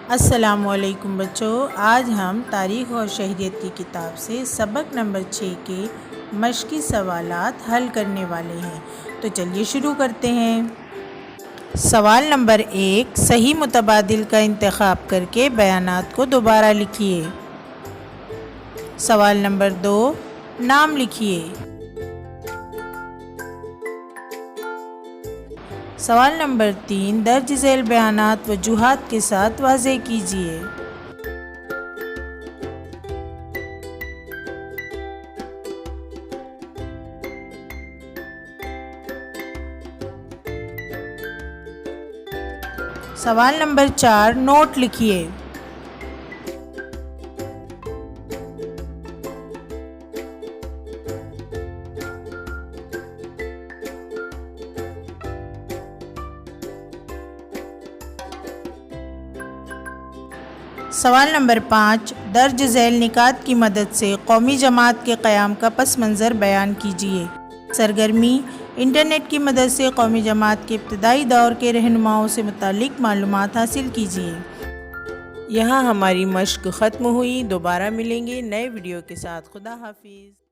السلام علیکم بچوں، آج ہم تاریخ اور شہریت کی کتاب سے سبق نمبر 6 کے مشقی سوالات حل کرنے والے ہیں۔ تو چلیے شروع کرتے ہیں۔ سوال نمبر 1، صحیح متبادل کا انتخاب کر کے بیانات کو دوبارہ لکھیے۔ سوال نمبر 2، نام لکھیے۔ سوال نمبر 3، درج ذیل بیانات وجوہات کے ساتھ واضح کیجیے۔ سوال نمبر 4، نوٹ لکھیے۔ سوال نمبر 5، درج ذیل نکات کی مدد سے قومی جماعت کے قیام کا پس منظر بیان کیجیے۔ سرگرمی، انٹرنیٹ کی مدد سے قومی جماعت کے ابتدائی دور کے رہنماؤں سے متعلق معلومات حاصل کیجیے۔ یہاں ہماری مشق ختم ہوئی، دوبارہ ملیں گے نئے ویڈیو کے ساتھ۔ خدا حافظ۔